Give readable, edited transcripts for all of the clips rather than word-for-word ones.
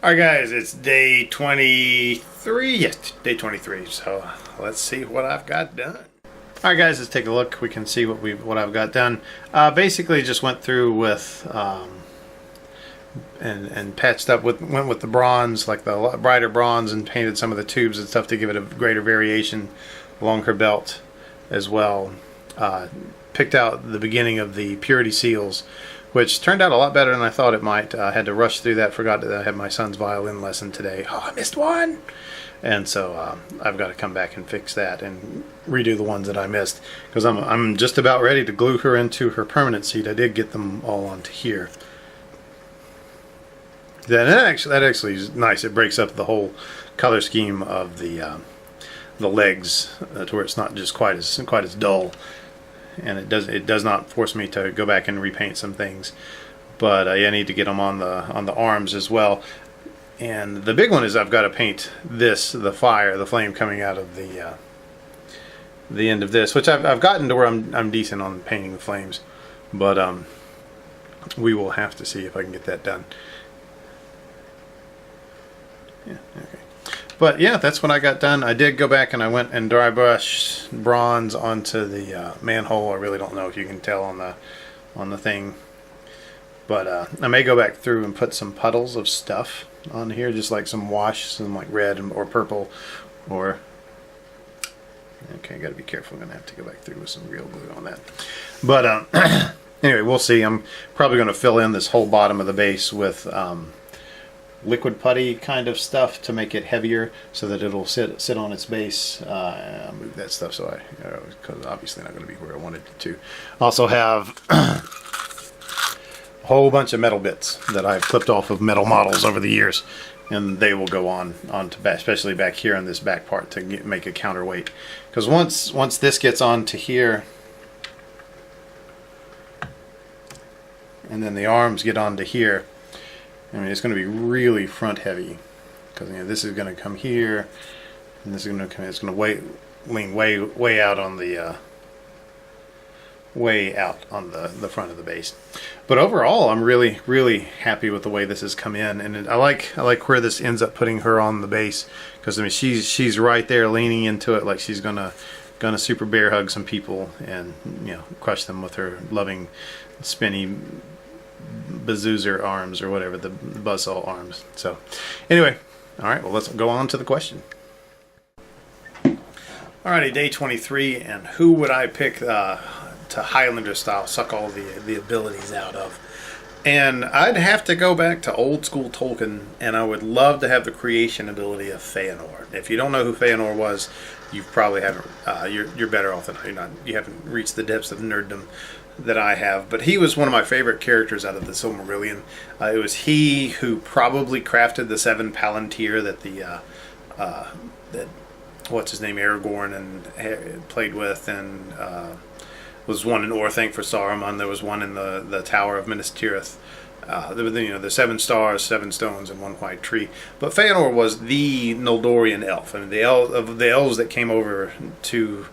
Alright guys, it's day 23. Yes, day 23. So let's see what I've got done. Alright guys, let's take a look. We can see what I've got done. Basically just went through with and patched up went with the bronze, like the brighter bronze, and painted some of the tubes and stuff to give it a greater variation along her belt as well. Picked out the beginning of the purity seals, which turned out a lot better than I thought it might. I had to rush through that. Forgot that I had my son's violin lesson today. Oh, I missed one! And so I've got to come back and fix that and redo the ones that I missed, because I'm just about ready to glue her into her permanent seat. I did get them all onto here. That actually is nice. It breaks up the whole color scheme of the legs to where it's not just quite as dull. And it does not force me to go back and repaint some things, but I need to get them on the arms as well. And the big one is I've got to paint this, the flame coming out of the end of this, which I've gotten to where I'm decent on painting the flames, but we will have to see if I can get that done. Yeah, okay. But yeah, that's what I got done. I did go back and I went and dry brushed bronze onto the manhole. I really don't know if you can tell on the thing, but I may go back through and put some puddles of stuff on here, just like some wash, some like red or purple, or okay, got to be careful. I'm gonna have to go back through with some real glue on that. But anyway, we'll see. I'm probably going to fill in this whole bottom of the base with liquid putty kind of stuff to make it heavier, so that it'll sit on its base. I'll move that stuff so because obviously not going to be where I wanted it to. Also have a whole bunch of metal bits that I've clipped off of metal models over the years, and they will go on to especially back here on this back part to make a counterweight. Because once this gets on to here, and then the arms get onto here, I mean, it's going to be really front heavy, because this is going to come here, and this is going to come. It's going to lean way out on the the front of the base. But overall, I'm really happy with the way this has come in, and I like where this ends up putting her on the base, because I mean she's right there leaning into it like she's gonna super bear hug some people and crush them with her loving spinny Bazoozer arms, or whatever, the buzzsaw arms. So anyway, all right, well, let's go on to the question. Alrighty, day 23, and who would I pick to Highlander style suck all the abilities out of? And I'd have to go back to old school Tolkien, and I would love to have the creation ability of Feanor. If you don't know who Feanor was, you probably haven't. You're better off than you haven't reached the depths of nerddom that I have. But he was one of my favorite characters out of the Silmarillion. It was he who probably crafted the 7 Palantir that that what's his name, Aragorn and played with, and was one in Orthanc for Saruman. There was one in the Tower of Minas Tirith. The 7 stars, 7 stones, and 1 white tree. But Feanor was the Noldorian elf, and the elves that came over to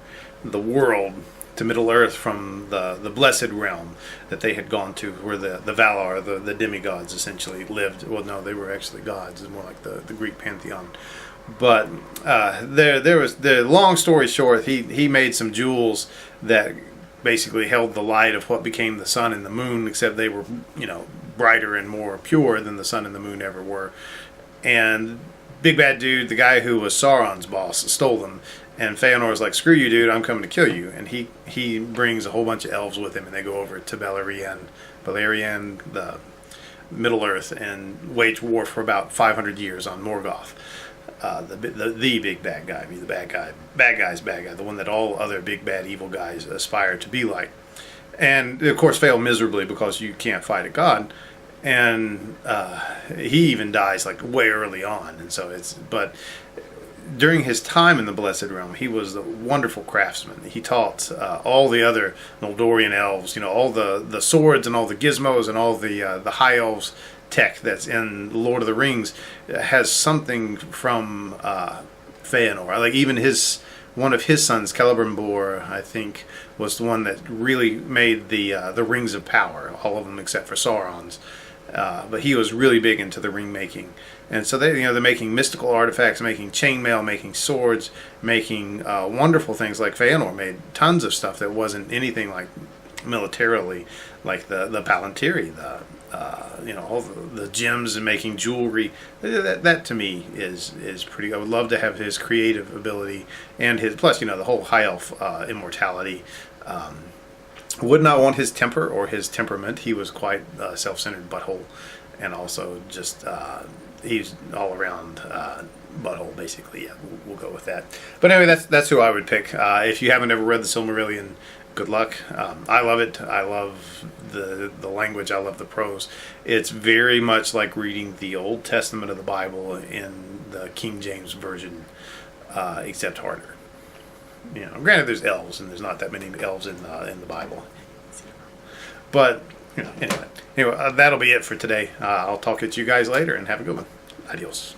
the world, to Middle Earth, from the Blessed Realm that they had gone to, where the Valar, the demigods, essentially lived. Well, no, they were actually gods. It's more like the Greek pantheon. But there was, the long story short, he made some jewels that basically held the light of what became the sun and the moon, except they were brighter and more pure than the sun and the moon ever were. And Big Bad Dude, the guy who was Sauron's boss, stole them. And Feanor's like, screw you, dude, I'm coming to kill you. And he brings a whole bunch of elves with him, and they go over to Beleriand, the Middle Earth, and wage war for about 500 years on Morgoth. The big bad guy, the bad guy's bad guy, the one that all other big bad evil guys aspire to be like. And of course fail miserably, because you can't fight a god. And he even dies like way early on. And so but during his time in the Blessed Realm, he was a wonderful craftsman. He taught all the other Noldorian elves, all the swords and all the gizmos and all the high elves tech that's in Lord of the Rings has something from Feanor. Like even one of his sons, Celebrimbor, I think, was the one that really made the Rings of Power, all of them except for Sauron's. but he was really big into the ring making. And so they're making mystical artifacts, making chainmail, making swords, making wonderful things. Like Feanor made tons of stuff that wasn't anything like militarily, like the Palantiri, all the gems, and making jewelry. That to me is pretty. I would love to have his creative ability and his plus the whole high elf immortality. Would not want his temper or his temperament. He was quite self-centered butthole, and also just he's all around butthole basically. Yeah, we'll go with that. But anyway, that's who I would pick. If you haven't ever read the Silmarillion, good luck. I love it. I love the language. I love the prose. It's very much like reading the Old Testament of the Bible in the King James version, except harder. Granted, there's elves, and there's not that many elves in the Bible. But anyway, that'll be it for today. I'll talk to you guys later, and have a good one. Adios.